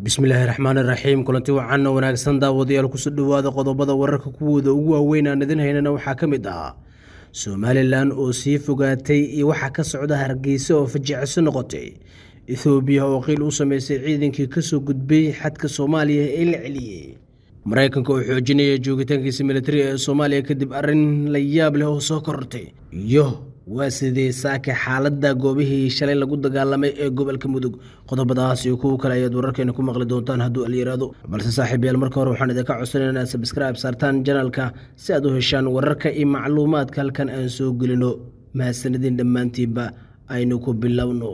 bismillaahi raxmaani raxiim kulanti wacan wanaagsan daawadayaal kusoo dhowaada qodobada wararka kuwooda ugu waaweyn aan idin haynana waxaa ka mid ah somalilan oo sii fogaatay iyo waxaa ka socda hargeysa oo fajiciso noqotay ethoobiya oo qiil u sameysay ciidankii kasoo gudbay xadka soomaaliya ee la celiyey maraykanka oo xoojinaya joogitaankiisa militari ee soomaaliya kadib arrin la yaab leh oo soo korortay iyo waa sidee saaka xaaladda goobihii shalay lagu dagaalamay ee gobolka mudug qodobadaas iyo kuwo kale ayaad wararkeena ku maqli doontaan hadduu alyaraado balse saaxiibayaal marka hore waxaan idinka codsanaya inaad sabscribe saartaan janalka si aad u heshaan wararka iyo macluumaadka halkan aan soo gelino mahadsanidin dhammaantiinba aynu ku bilowno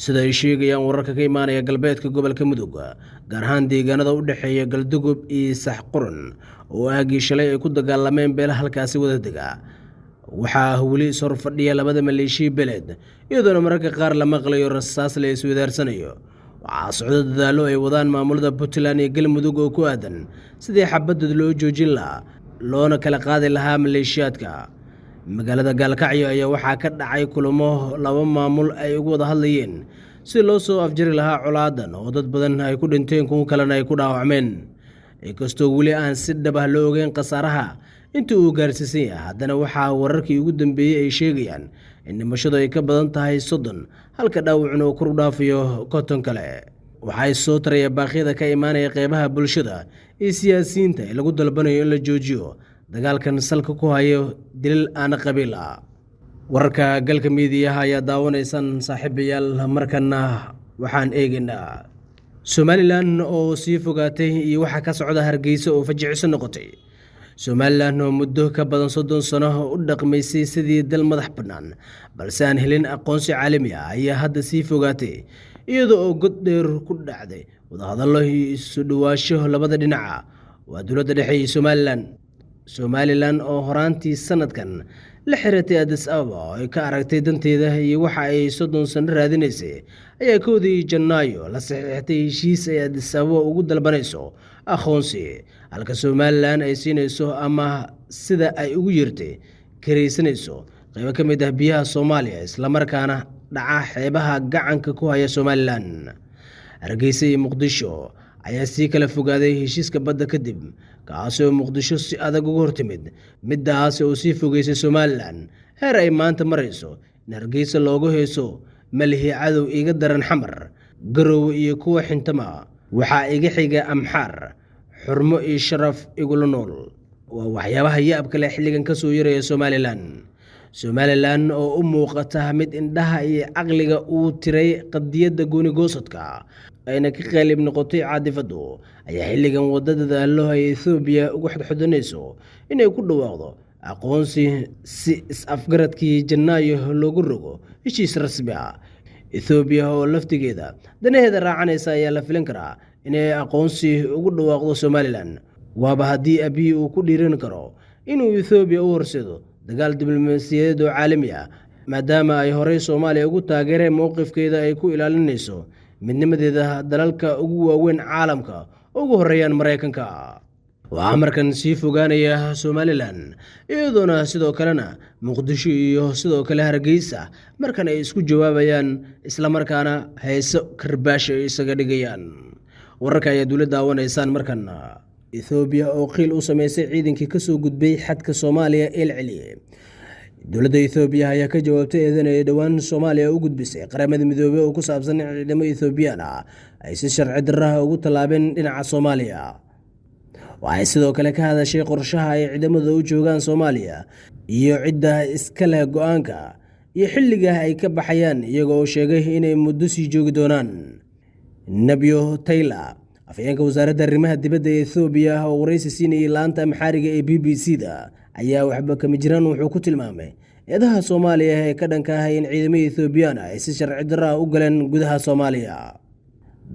sida ay sheegayaan wararka ka imaanaya galbeedka gobolka mudug gaar ahaan deegaanada u dhexeeya galdogob iyo saxquran oo aagii shalay ay ku dagaalameen beelaha halkaasi wada dega waxaa weli sor fadhiya labada maleeshiya beled iyadoona mararka qaar la maqlayo rasaas la iswadaarsanayo waxaa socdo dadaallo ay wadaan maamulada puntland iyo galmudug oo ku aadan sidii xabadad loo joojin lahaa loona kala qaadi lahaa maleeshiyaadka magaalada gaalkacyo ayaa waxaa ka dhacay kulamo laba maamul ay ugu wada hadlayeen si loo soo afjari lahaa colaadan oo dad badan ay ku dhinteen kuwo kalena ay ku dhaawacmeen inkastoo weli aan si dhab ah loo ogeyn khasaaraha intii uu gaarsiisan yahay haddana waxaa wararkii ugu dambeeyey ay sheegayaan in dhimashadu ay ka badan tahay 30 halka dhaawacuna uu kor u dhaafayo 50 kale waxay soo taraya baaqyada ka imaanaya qeybaha bulshada iyo siyaasiyiinta ee lagu dalbanayo in la joojiyo dagaalkan salka ku hayo dilal aan qabiil ah wararka galka miidiyaha ayaa daawanaysaan saaxiibayaal markana waxaan eegaynaa somalilan oo sii fogaatay iyo waxa ka socda hargeysa oo fajiciso noqotay somalilan oo muddo ka badan 30 sano u dhaqmaysay sidii dal madax bannaan balse aan helin aqoonsi caalami ah ayaa hadda sii fogaatay iyadoo oo god dheer ku dhacday wadahadallo isu dhawaasho labada dhinaca waa dowladda dhexe iyo somalilan oo horaantii sanadkan la xiratay Addis Ababa oo ay ka aragtay danteeda iyo waxa ay 30 sano raadinaysay ayaa koodii Janaayo la saxiixatay heshiis ay Addis Ababa ugu dalbanayso aqoonsi halka somalilan ay siinayso ama sida ay ugu yeertay kareysanayso qaybo ka mid ah biyaha Soomaaliya isla markaana dhaca xeebaha gacanka ku haya somalilan hargeysa iyo muqdisho ayaa sii kala fogaaday heshiiska badda kadib kaasoo muqdisho si adag uga hortimid midaas oo sii fogeysay somalilan heer ay maanta marayso in hargeysa loogu heeso malihii cadow iga daran xamar garow iyo kuwa xintama waxaa iga xiga amxaar xurmo iyo sharaf igula nool waa waxyaabaha yaabka leh xilligan ka soo yaraya somalilan oo u muuqata mid indhaha iyo caqliga uu tiray qadiyadda gooni-goosadka ayna ka qaalib noqotay caadifadu ayaa xilligan wadda dadaallo ay ethoobiya ugu xodxodanayso inay ku dhawaaqdo aqoonsi si is-afgaradkii Janaayo loogu rogo heshiis rasmi ah ethoobiya oo laftigeeda danaheeda raacanaysa ayaa la filan karaa inay aqoonsi ugu dhawaaqdo somalilan waaba haddii abiy uu ku dhiiran karo inuu ethoobiya u horseedo dagaal diblomaasiyadeed oo caalami ah maadaama ay horey Soomaaliya ugu taageereen mowqifkeeda ay ku ilaalinayso midnimadeeda dalalka ugu waaweyn caalamka ugu horeeyaan Mareykanka waxaa markan sii fogaanaya somalilan iyadoona sidoo kalena muqdisho iyo sidoo kale hargeysa markan ay isku jawaabayaan isla markaana hayso karbaasho ay isaga dhigayaan wararka ayaa dowladda daawanaysaan markan Ethiopia oo qiil u sameysay ciidankii ka soo gudbay xadka Soomaaliya ee la celiyay dowladda Ethiopia ayaa ka jawaabtay eedan ay dhawaan Soomaaliya u gudbisay qaramada midoobay oo ku saabsan ciidamada Ethiopian ay si sharci darro ah ugu talaabeen dhinaca Soomaaliya waxay sidoo kale ka hadashay qorshaha ay ciidamada u joogaan Soomaaliya iyo cidda iska leh go'aanka iyo xilliga ay ka baxayaan iyagoo sheegay inay muddo sii joogi doonaan Nabio Taylor afayeenka wasaaradda arrimaha dibadda ee Ethiopia oo wareysi siinayay laanta Amxaariga ee BBC-da ayaa waxba kama jiraan wuxuu ku tilmaamay eedaha Soomaaliya ee ka dhanka ah in ciidamada Ethiopian ay si sharci darro ah u galeen gudaha Soomaaliya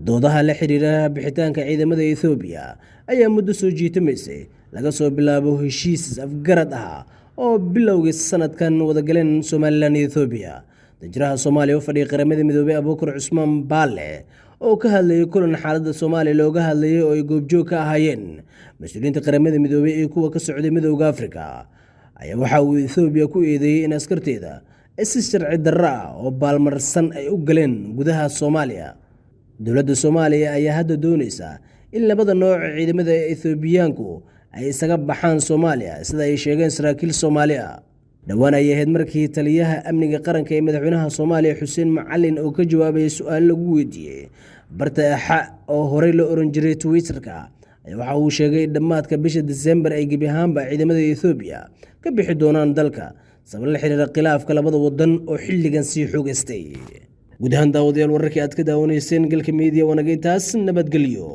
doodaha la xiriira bixitaanka ciidamada Ethiopia ayaa muddo soo jiitamaysay laga soo bilaabo heshiis afgarad ah oo bilowgii sanadkan wada galeen Somaliland iyo Ethiopia dajiraha Soomaaliya u fadhiya qaramada midoobay Abuukar Cusmaan Baale oo ka hadlayay kulan xaaladda Soomaaliya looga hadlayay oo ay goobjoog ka ahaayeen mas'uuliyiinta qaramada midoobay iyo kuwa ka socday Midowga Afrika ayaa waxa uu Ethiopia ku eedeeyay in askarteeda si sharci darro ah oo baalmarsan ay u galeen gudaha Soomaaliya dowladda Soomaaliya ayaa hadda doonaysa in labada nooc ciidamada Ethiopiyaanku ay isaga baxaan Soomaaliya sida ay sheegeen saraakiil Soomaali ah. dhowaan ay ahayd markii taliyaha amniga qaranka ee madaxweynaha Soomaaliya Xuseen Macalin oo ka jawaabay su'aal lagu weydiiyay barta oo horey loo oran jiray Twitter-ka waxa uu sheegay dhammaadka bisha December ay gebi ahaanba ciidamada Ethiopia ka bixi doonaan dalka sabab la xiriira khilaafka labada wadan oo xilligan sii xoogastay. guud ahaan daawadayaal wararkii aad ka daawanayseen galka media wanaagay taas nabadgelyo.